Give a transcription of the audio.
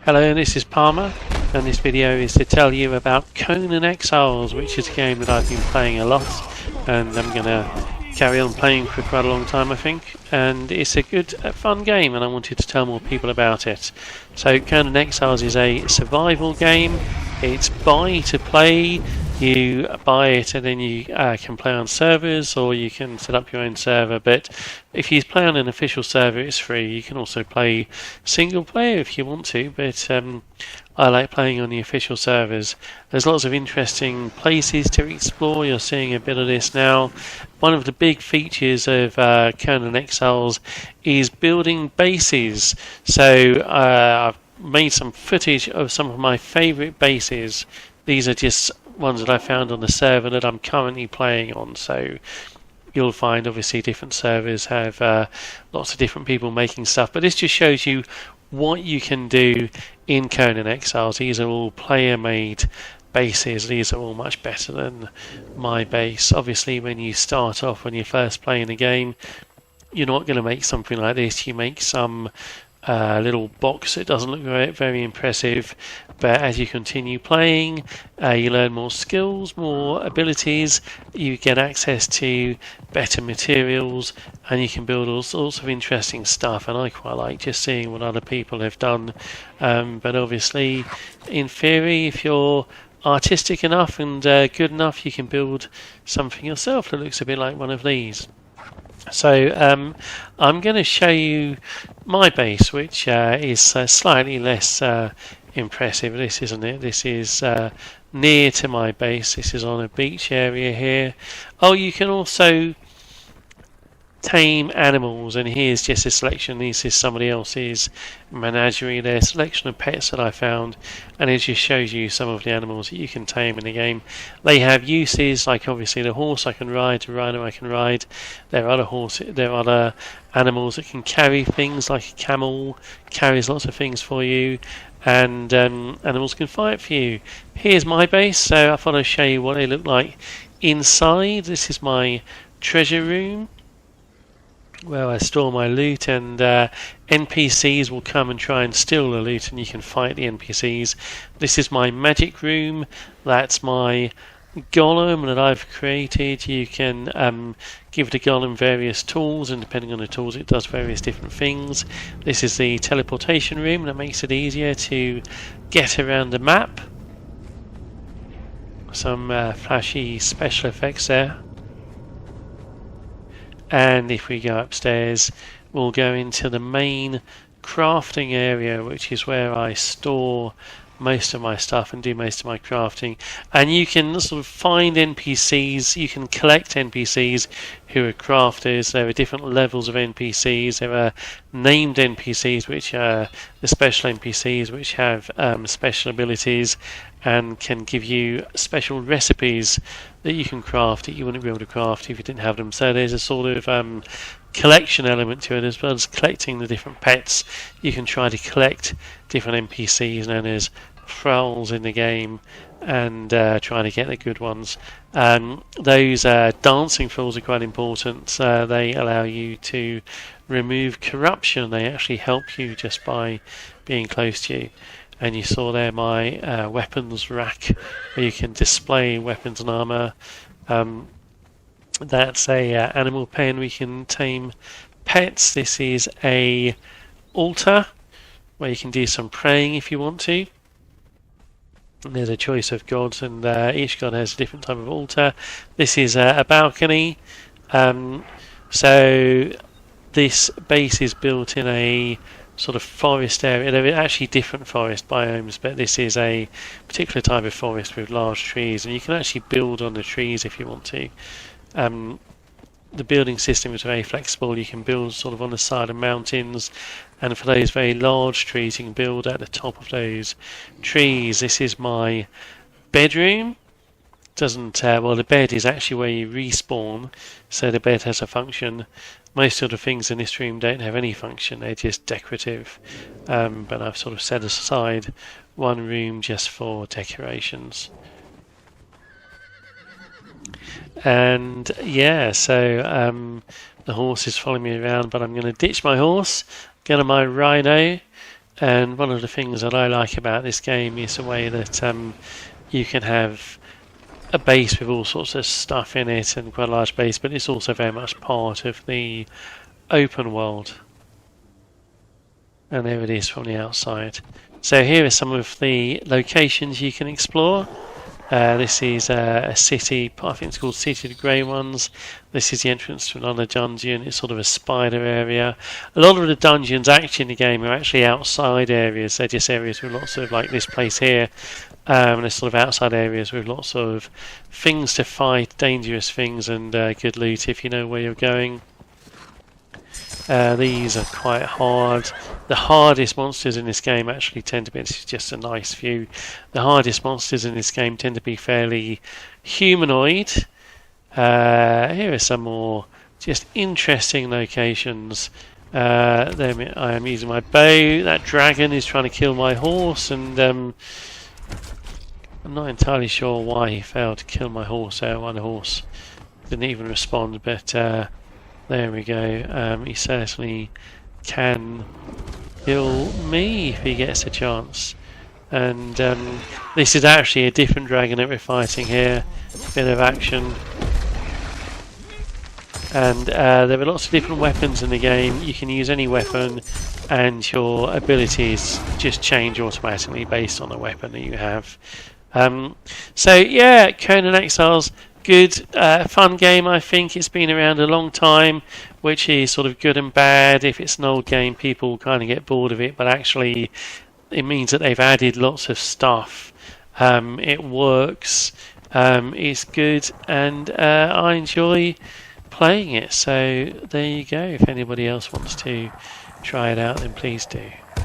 Hello, this is Palmer, and this video is to tell you about Conan Exiles, which is a game that I've been playing a lot, and I'm going to carry on playing for quite a long time, I think. And it's a good, fun game, and I wanted to tell more people about it. So, Conan Exiles is a survival game. It's buy to play. You buy it and then you can play on servers, or you can set up your own server. But if you play on an official server, it's free. You can also play single player if you want to, but I like playing on the official servers. There's lots of interesting places to explore. You're seeing a bit of this now. One of the big features of Conan Exiles is building bases. So I've made some footage of some of my favourite bases. These are just ones that I found on the server that I'm currently playing on. So you'll find obviously different servers have lots of different people making stuff, but this just shows you what you can do in Conan Exiles. These are all player made bases. These are all much better than my base. Obviously when you start off, when you're first playing the game, you're not going to make something like this. You make some little box. It doesn't look very impressive, but as you continue playing, you learn more skills, more abilities, you get access to better materials, and you can build all sorts of interesting stuff. And I quite like just seeing what other people have done, but obviously in theory, if you're artistic enough and good enough, you can build something yourself that looks a bit like one of these. So I'm going to show you my base, which is slightly less impressive. This isn't it. This is near to my base. This is on a beach area here. Oh, you can also tame animals, and here's just a selection. This is somebody else's menagerie. There's a selection of pets that I found, and it just shows you some of the animals that you can tame in the game. They have uses, like obviously the horse I can ride, the rhino I can ride. There are other animals that can carry things, like a camel carries lots of things for you, and animals can fight for you. Here's my base, so I thought I'd show you what they look like inside. This is my treasure room, where I store my loot, and NPCs will come and try and steal the loot, and you can fight the NPCs. This is my magic room. That's my golem that I've created. You can give the golem various tools, and depending on the tools it does various different things. This is the teleportation room, that makes it easier to get around the map. Some flashy special effects there. And if we go upstairs, we'll go into the main crafting area, which is where I store most of my stuff and do most of my crafting. And you can sort of find NPCs, you can collect NPCs who are crafters. There are different levels of NPCs. There are named NPCs, which are the special NPCs, which have special abilities and can give you special recipes that you can craft that you wouldn't be able to craft if you didn't have them. So there's a sort of collection element to it, as well as collecting the different pets. You can try to collect different NPCs known as thralls in the game, and trying to get the good ones. Those dancing thralls are quite important. They allow you to remove corruption. They actually help you just by being close to you. And you saw there my weapons rack, where you can display weapons and armor. That's a animal pen. We can tame pets. This is a altar where you can do some praying if you want to. And there's a choice of gods, and each god has a different type of altar. This is a balcony. So this base is built in a sort of forest area. There are actually different forest biomes, but this is a particular type of forest with large trees, and you can actually build on the trees if you want to. The building system is very flexible. You can build sort of on the side of mountains, and for those very large trees you can build at the top of those trees. This is my bedroom. Well, the bed is actually where you respawn, so the bed has a function. Most of the things in this room don't have any function, they're just decorative, but I've sort of set aside one room just for decorations. And yeah, so the horse is following me around, but I'm going to ditch my horse, go to my rhino, And one of the things that I like about this game is the way that you can have a base with all sorts of stuff in it, and quite a large base, but it's also very much part of the open world. And there it is from the outside. So here are some of the locations you can explore. This is a city, I think it's called City of the Grey Ones. This is the entrance to another dungeon. It's sort of a spider area. A lot of the dungeons actually in the game are actually outside areas. They're just areas with lots of, like this place here, they're sort of outside areas with lots of things to fight, dangerous things, and good loot if you know where you're going. These are quite hard. The hardest monsters in this game actually tend to be, this is just a nice view, the hardest monsters in this game tend to be fairly humanoid. Here are some more just interesting locations. There I am using my bow. That dragon is trying to kill my horse, and I'm not entirely sure why he failed to kill my horse. One horse didn't even respond, but there we go. He certainly can kill me if he gets a chance. And this is actually a different dragon that we're fighting here. Bit of action. And there are lots of different weapons in the game. You can use any weapon, and your abilities just change automatically based on the weapon that you have. So yeah, Conan Exiles. Good, fun game. I think it's been around a long time, which is sort of good and bad. If it's an old game, people kind of get bored of it, but actually it means that they've added lots of stuff. It works, it's good, and I enjoy playing it. So there you go. If anybody else wants to try it out, then please do.